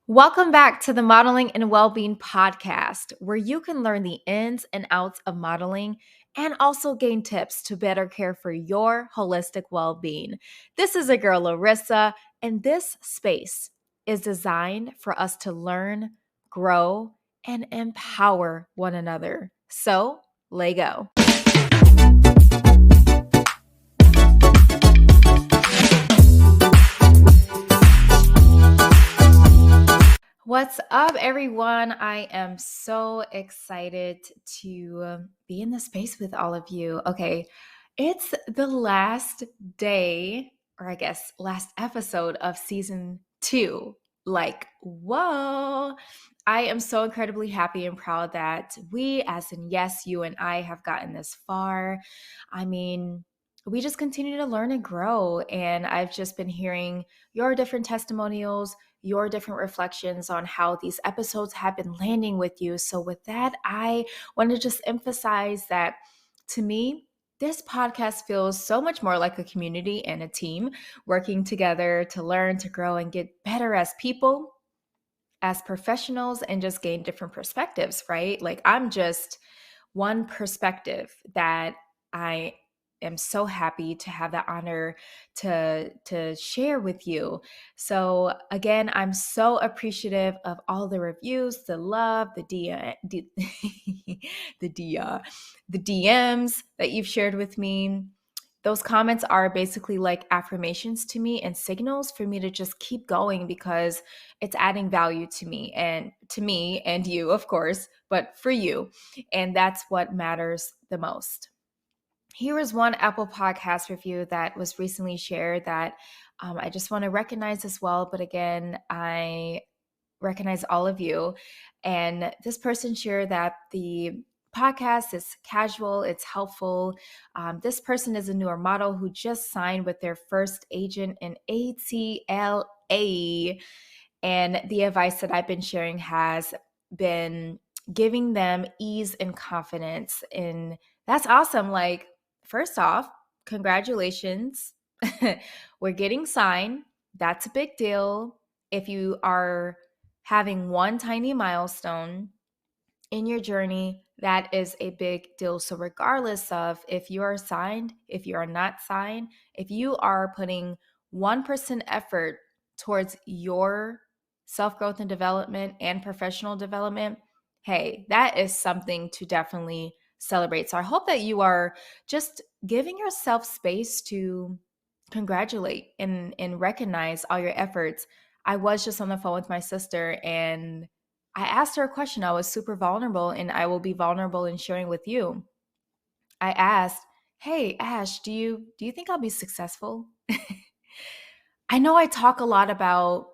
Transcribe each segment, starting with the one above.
Welcome back to the Modeling and Wellbeing Podcast, where you can learn the ins and outs of modeling and also gain tips to better care for your holistic well being. This is a girl, Larissa, and this space is designed for us to learn, grow, and empower one another. So, Lego. What's up, everyone? I am so excited to be in the space with all of you. Okay, it's the last day, or I guess last episode of season 2. Like, whoa! I am so incredibly happy and proud that we, as in yes, you and I, have gotten this far. I mean, we just continue to learn and grow. And I've just been hearing your different testimonials, your different reflections on how these episodes have been landing with you. So, with that, I want to just emphasize that to me, this podcast feels so much more like a community and a team working together to learn, to grow, and get better as people, as professionals, and just gain different perspectives, right? Like, I'm just one perspective that I am so happy to have the honor to share with you. So again, I'm so appreciative of all the reviews, the love, the DMs that you've shared with me. Those comments are basically like affirmations to me and signals for me to just keep going because it's adding value to me and you, of course, but for you. And that's what matters the most. Here is one Apple Podcast review that was recently shared that I just want to recognize as well. But again, I recognize all of you. And this person shared that the podcast is casual, it's helpful. This person is a newer model who just signed with their first agent in ATLA. And the advice that I've been sharing has been giving them ease and confidence. And that's awesome. Like, first off, congratulations. We're getting signed. That's a big deal. If you are having one tiny milestone in your journey, that is a big deal. So, regardless of if you are signed, if you are not signed, if you are putting 1% effort towards your self growth and development and professional development, hey, that is something to definitely celebrate. So, I hope that you are just giving yourself space to congratulate and recognize all your efforts. I was just on the phone with my sister and I asked her a question. I was super vulnerable and I will be vulnerable in sharing with you. I asked, "Hey, Ash, do you think I'll be successful?" I know I talk a lot about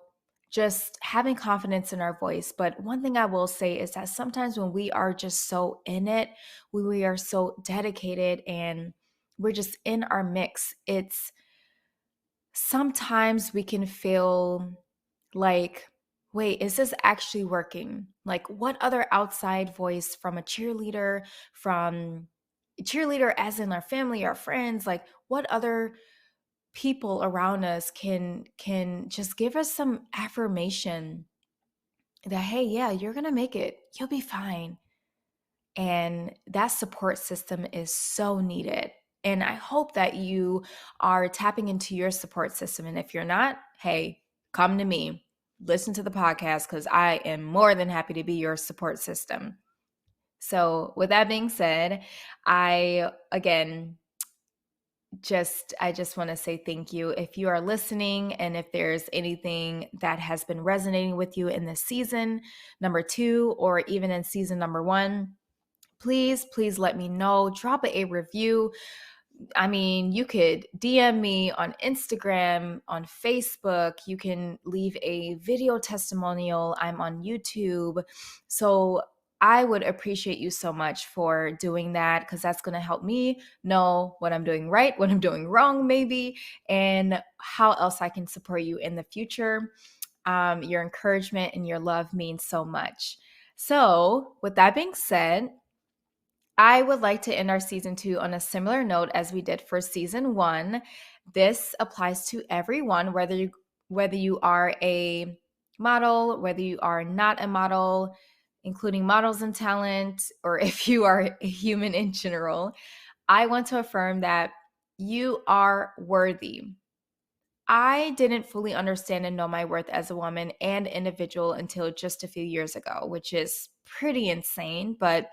just having confidence in our voice, but one thing I will say is that sometimes when we are just so in it, when we are so dedicated and we're just in our mix, it's sometimes we can feel like, wait, is this actually working? Like, what other outside voice from from a cheerleader as in our family, our friends, like what other people around us can just give us some affirmation that, hey, yeah, you're gonna make it. You'll be fine. And that support system is so needed. And I hope that you are tapping into your support system. And if you're not, hey, come to me, listen to the podcast, because I am more than happy to be your support system. So, with that being said, I just want to say thank you if you are listening and if there's anything that has been resonating with you in this season number 2 or even in season number 1. Please let me know. Drop a review. I mean, you could DM me on Instagram, on Facebook. You can leave a video testimonial. I'm on YouTube. So I would appreciate you so much for doing that because that's going to help me know what I'm doing right, what I'm doing wrong, maybe, and how else I can support you in the future. Your encouragement and your love means so much. So, with that being said, I would like to end our season 2 on a similar note as we did for season 1. This applies to everyone, whether you are a model, whether you are not a model, including models and talent, or if you are a human in general, I want to affirm that you are worthy. I didn't fully understand and know my worth as a woman and individual until just a few years ago, which is pretty insane. But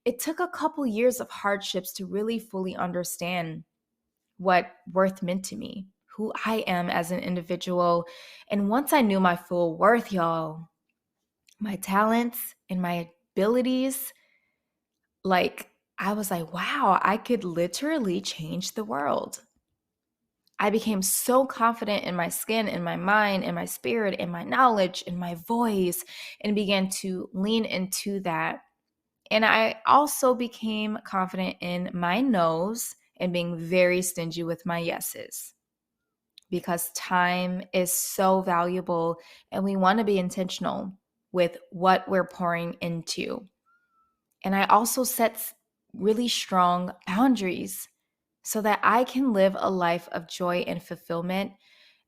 it took a couple years of hardships to really fully understand what worth meant to me, who I am as an individual. And once I knew my full worth, y'all, my talents and my abilities, like I was like, wow, I could literally change the world. I became so confident in my skin, in my mind, in my spirit, in my knowledge, in my voice, and began to lean into that. And I also became confident in my no's and being very stingy with my yeses, because time is so valuable and we want to be intentional with what we're pouring into. And I also set really strong boundaries so that I can live a life of joy and fulfillment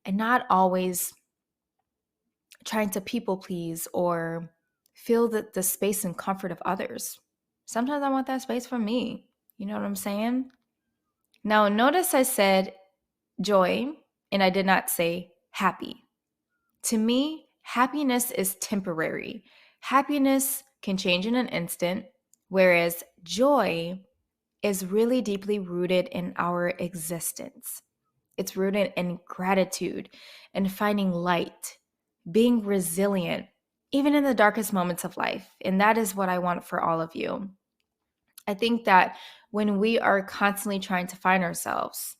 and not always trying to people please or feel the space and comfort of others. Sometimes I want that space for me. You know what I'm saying? Now, notice I said joy and I did not say happy. To me, happiness is temporary. Happiness can change in an instant, whereas joy is really deeply rooted in our existence. It's rooted in gratitude and finding light, being resilient, even in the darkest moments of life. And that is what I want for all of you. I think that when we are constantly trying to find ourselves,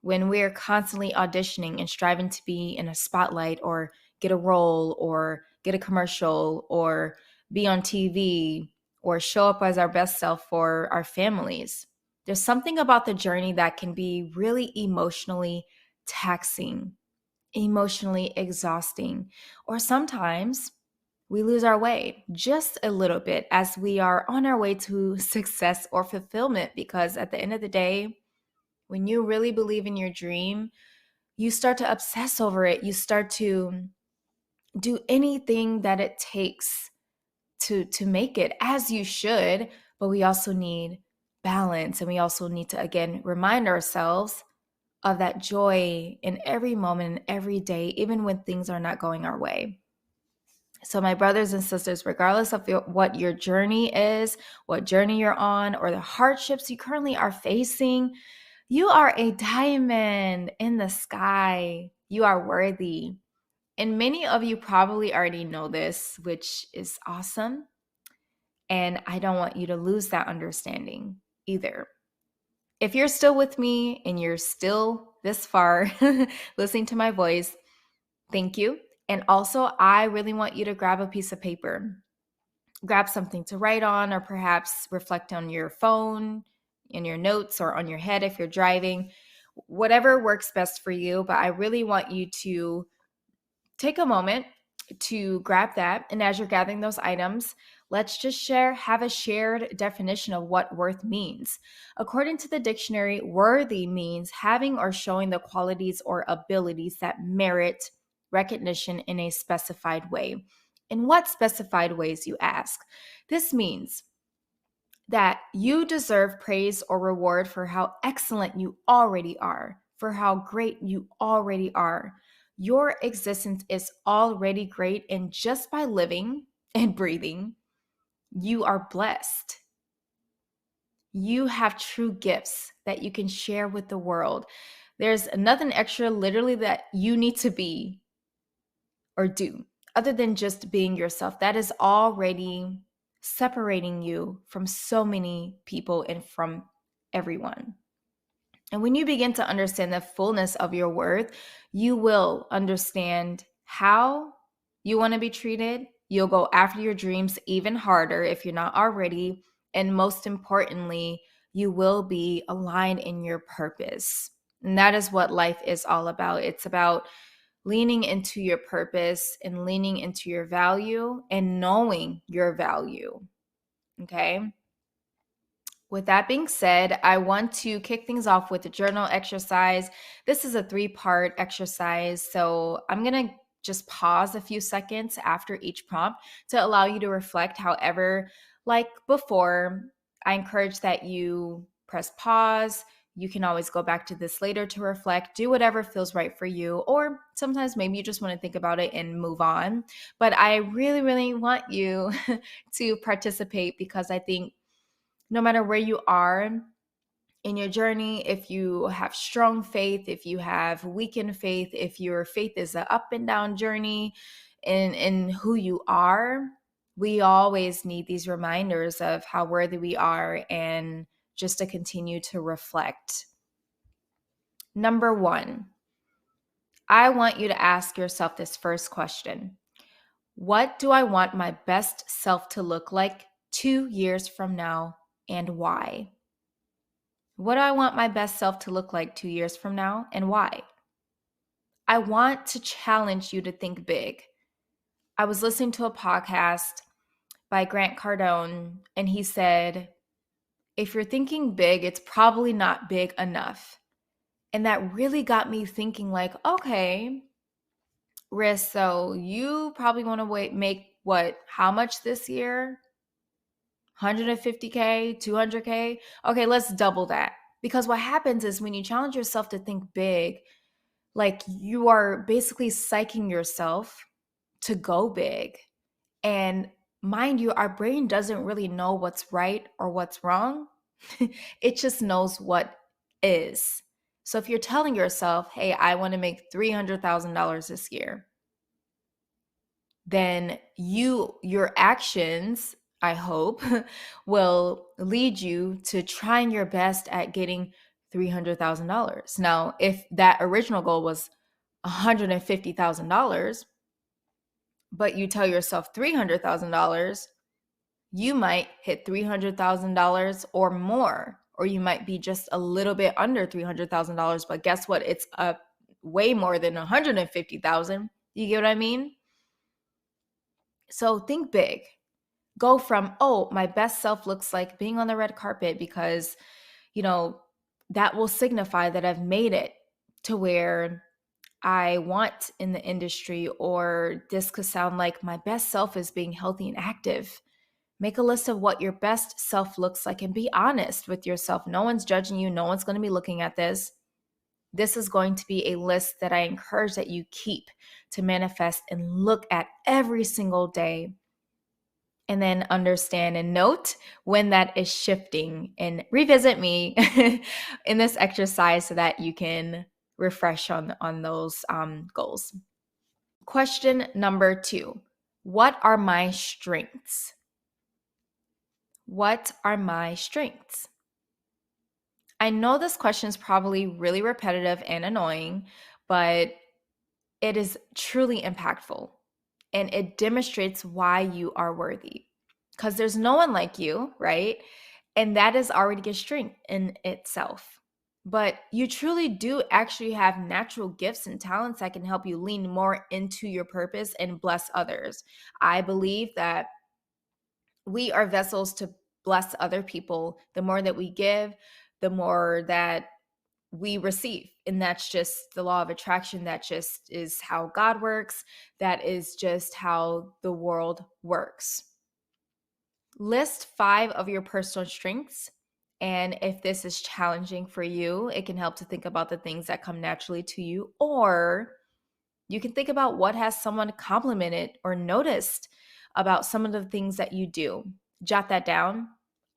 when we're constantly auditioning and striving to be in a spotlight or get a role or get a commercial or be on TV or show up as our best self for our families, there's something about the journey that can be really emotionally taxing, emotionally exhausting, or sometimes we lose our way just a little bit as we are on our way to success or fulfillment. Because at the end of the day, when you really believe in your dream, you start to obsess over it. You start to do anything that it takes to make it, as you should. But we also need balance, and we also need to again remind ourselves of that joy in every moment and every day, even when things are not going our way. So, my brothers and sisters, regardless of what your journey is, what journey you're on, or the hardships you currently are facing, you are a diamond in the sky. You are worthy. And many of you probably already know this, which is awesome. And I don't want you to lose that understanding either. If you're still with me and you're still this far listening to my voice, thank you. And also, I really want you to grab a piece of paper, grab something to write on, or perhaps reflect on your phone, in your notes, or on your head if you're driving, whatever works best for you. But I really want you to take a moment to grab that. And as you're gathering those items, let's just have a shared definition of what worth means. According to the dictionary, worthy means having or showing the qualities or abilities that merit recognition in a specified way. In what specified ways, you ask? This means that you deserve praise or reward for how excellent you already are, for how great you already are. Your existence is already great, and just by living and breathing, you are blessed. You have true gifts that you can share with the world. There's nothing extra, literally, that you need to be or do other than just being yourself. That is already separating you from so many people and from everyone. And when you begin to understand the fullness of your worth, you will understand how you want to be treated. You'll go after your dreams even harder if you're not already. And most importantly, you will be aligned in your purpose. And that is what life is all about. It's about leaning into your purpose and leaning into your value and knowing your value. Okay. With that being said, I want to kick things off with a journal exercise. This is a 3-part exercise. So I'm going to just pause a few seconds after each prompt to allow you to reflect. However, like before, I encourage that you press pause. You can always go back to this later to reflect, do whatever feels right for you, or sometimes maybe you just want to think about it and move on. But I really, really want you to participate, because I think no matter where you are in your journey, if you have strong faith, if you have weakened faith, if your faith is an up and down journey in who you are, we always need these reminders of how worthy we are, and just to continue to reflect. Number 1, I want you to ask yourself this first question. What do I want my best self to look like 2 years from now, and why? What do I want my best self to look like 2 years from now, and why? I want to challenge you to think big. I was listening to a podcast by Grant Cardone, and he said, if you're thinking big, it's probably not big enough. And that really got me thinking, like, okay, Riz, so you probably want to make what, how much this year? 150K, 200K? Okay, let's double that. Because what happens is when you challenge yourself to think big, like you are basically psyching yourself to go big. And mind you, our brain doesn't really know what's right or what's wrong. It just knows what is. So if you're telling yourself, hey, I want to make $300,000 this year, then your actions, I hope, will lead you to trying your best at getting $300,000. Now, if that original goal was $150,000, but you tell yourself $300,000, you might hit $300,000 or more, or you might be just a little bit under $300,000. But guess what? It's way more than $150,000. You get what I mean? So think big. Go from, oh, my best self looks like being on the red carpet, because, that will signify that I've made it to where I want in the industry, or this could sound like my best self is being healthy and active. Make a list of what your best self looks like and be honest with yourself. No one's judging you. No one's going to be looking at this. This is going to be a list that I encourage that you keep to manifest and look at every single day. And then understand and note when that is shifting, and revisit me in this exercise so that you can refresh on those goals. Question number 2. What are my strengths? What are my strengths? I know this question is probably really repetitive and annoying, but it is truly impactful, and it demonstrates why you are worthy, because there's no one like you, right? And that is already a strength in itself. But you truly do actually have natural gifts and talents that can help you lean more into your purpose and bless others. I believe that we are vessels to bless other people. The more that we give, the more that we receive. And that's just the law of attraction. That just is how God works. That is just how the world works. List 5 of your personal strengths. And if this is challenging for you, it can help to think about the things that come naturally to you. Or you can think about what has someone complimented or noticed about some of the things that you do. Jot that down.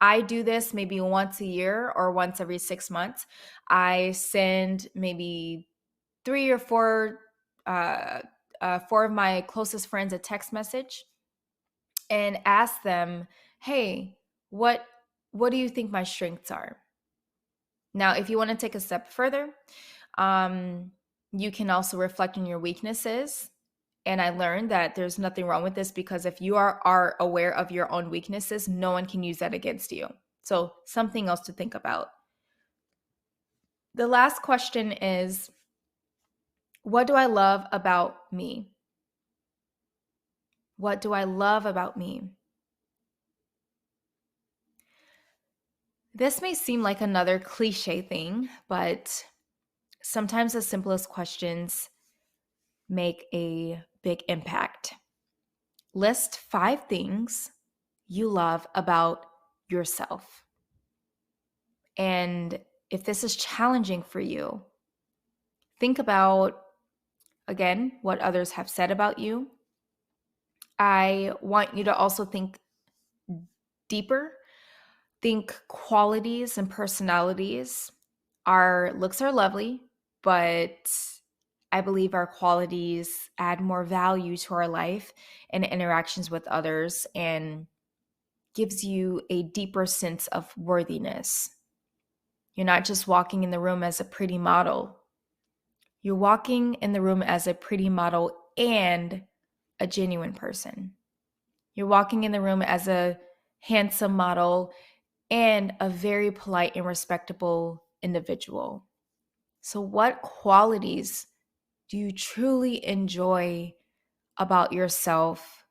I do this maybe once a year or once every 6 months. I send maybe 3 or 4 4 of my closest friends a text message and ask them, hey, what do you think my strengths are? Now, if you want to take a step further, you can also reflect on your weaknesses. And I learned that there's nothing wrong with this, because if you are aware of your own weaknesses, no one can use that against you. So something else to think about. The last question is, what do I love about me? What do I love about me? This may seem like another cliche thing, but sometimes the simplest questions make a big impact. List 5 things you love about yourself. And if this is challenging for you, think about, again, what others have said about you. I want you to also think deeper, think qualities and personalities. Our looks are lovely, but I believe our qualities add more value to our life and interactions with others and gives you a deeper sense of worthiness. You're not just walking in the room as a pretty model. You're walking in the room as a pretty model and a genuine person. You're walking in the room as a handsome model and a very polite and respectable individual. So, what qualities do you truly enjoy about yourself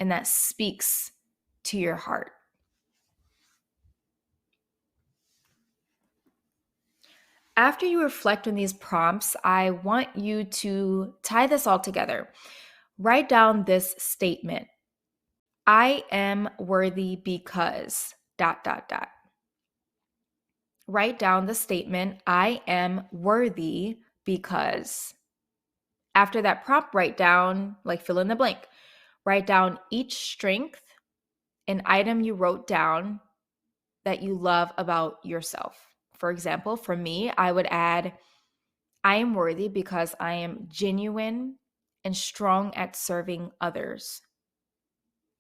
and that speaks to your heart? After you reflect on these prompts, I want you to tie this all together. Write down this statement: I am worthy because dot, dot, dot. Write down the statement, I am worthy because. After that prompt, write down, like fill in the blank. Write down each strength, an item you wrote down that you love about yourself. For example, for me, I would add, I am worthy because I am genuine and strong at serving others.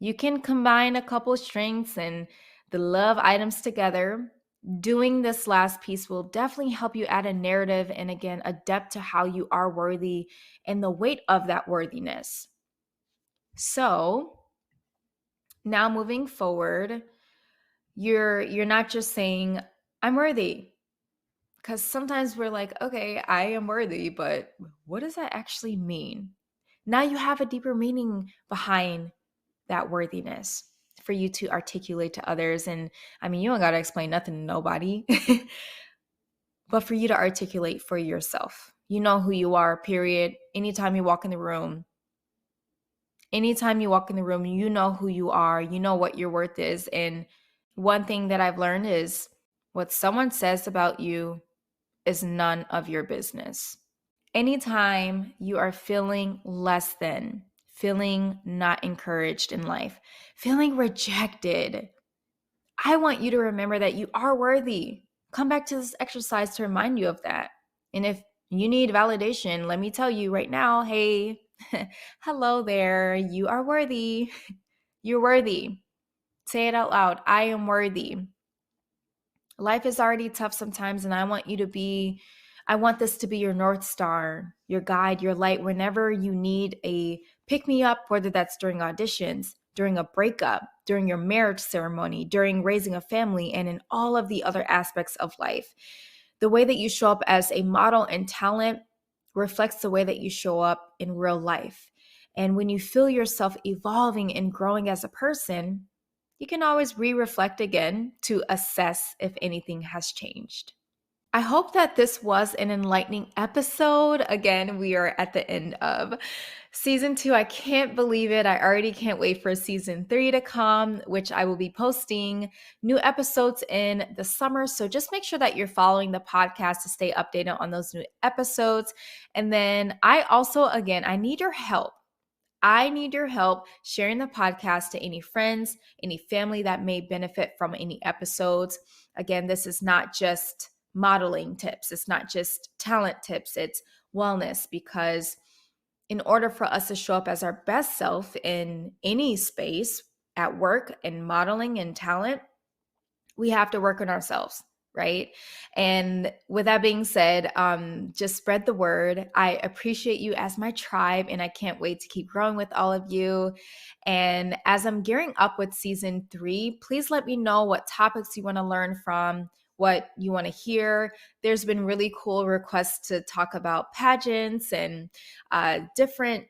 You can combine a couple strengths and the love items together. Doing this last piece will definitely help you add a narrative and, again, a depth to how you are worthy and the weight of that worthiness. So now moving forward, you're not just saying, I'm worthy. Because sometimes we're like, okay, I am worthy, but what does that actually mean? Now you have a deeper meaning behind that worthiness for you to articulate to others. And I mean, you don't got to explain nothing to nobody, but for you to articulate for yourself. You know who you are, period. Anytime you walk in the room, you know who you are, you know what your worth is. And one thing that I've learned is what someone says about you is none of your business. Anytime you are feeling less than, feeling not encouraged in life, feeling rejected, I want you to remember that you are worthy. Come back to this exercise to remind you of that. And if you need validation, let me tell you right now, hey, hello there, you are worthy. You're worthy. Say it out loud. I am worthy. Life is already tough sometimes, and I want this to be your North Star, your guide, your light whenever you need a pick me up, whether that's during auditions, during a breakup, during your marriage ceremony, during raising a family, and in all of the other aspects of life. The way that you show up as a model and talent reflects the way that you show up in real life. And when you feel yourself evolving and growing as a person, you can always re-reflect again to assess if anything has changed. I hope that this was an enlightening episode. Again, we are at the end of season 2. I can't believe it. I already can't wait for season 3 to come, which I will be posting new episodes in the summer. So just make sure that you're following the podcast to stay updated on those new episodes. And then I need your help. I need your help sharing the podcast to any friends, any family that may benefit from any episodes. Again, this is not just modeling tips. It's not just talent tips. It's wellness, because in order for us to show up as our best self in any space, at work and modeling and talent, we have to work on ourselves, right? And with that being said, just spread the word. I appreciate you as my tribe, and I can't wait to keep growing with all of you. And as I'm gearing up with season 3, please let me know what topics you want to learn from, what you want to hear. There's been really cool requests to talk about pageants and different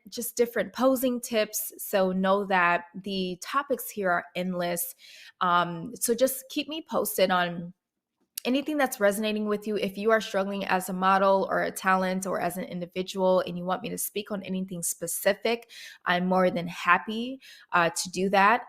posing tips. So know that the topics here are endless. So just keep me posted on anything that's resonating with you, if you are struggling as a model or a talent or as an individual and you want me to speak on anything specific, I'm more than happy to do that.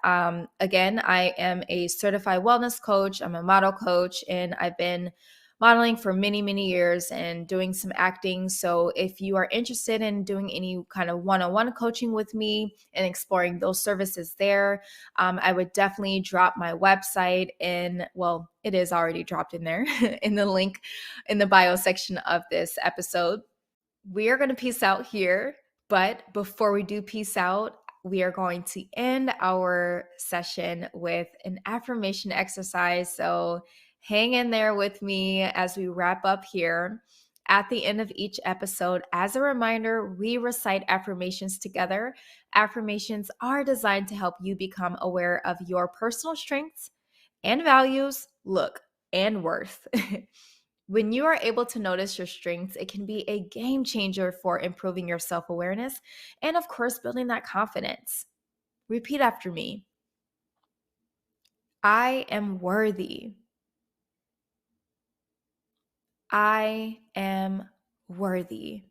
Again, I am a certified wellness coach, I'm a model coach, and I've been modeling for many, many years and doing some acting. So if you are interested in doing any kind of one-on-one coaching with me and exploring those services there, I would definitely drop my website in, well, it is already dropped in there in the link in the bio section of this episode. We are going to peace out here. But before we do peace out, we are going to end our session with an affirmation exercise. So hang in there with me as we wrap up here. At the end of each episode, as a reminder, we recite affirmations together. Affirmations are designed to help you become aware of your personal strengths and values, look, and worth. When you are able to notice your strengths, it can be a game changer for improving your self awareness and, of course, building that confidence. Repeat after me. I am worthy. I am worthy.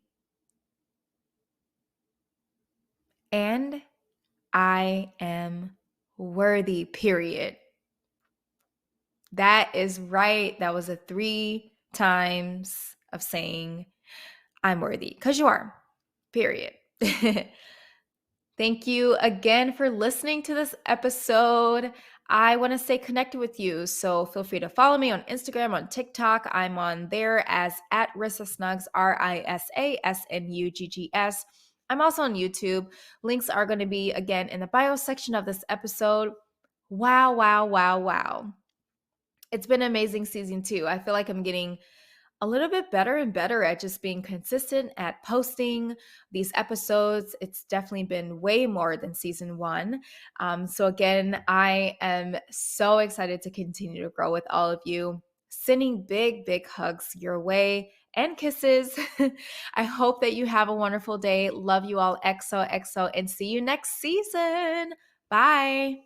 And I am worthy, period. That is right. That was a 3 times of saying I'm worthy, because you are, period. Thank you again for listening to this episode. I want to stay connected with you, so feel free to follow me on Instagram, on TikTok. I'm on there as at Rissa Snuggs, RISASNUGGS. I'm also on YouTube. Links are going to be, again, in the bio section of this episode. Wow, wow, wow, wow. It's been an amazing season 2. I feel like I'm getting a little bit better and better at just being consistent at posting these episodes. It's definitely been way more than season 1. So again, I am so excited to continue to grow with all of you. Sending big, big hugs your way and kisses. I hope that you have a wonderful day. Love you all. XOXO, and see you next season. Bye.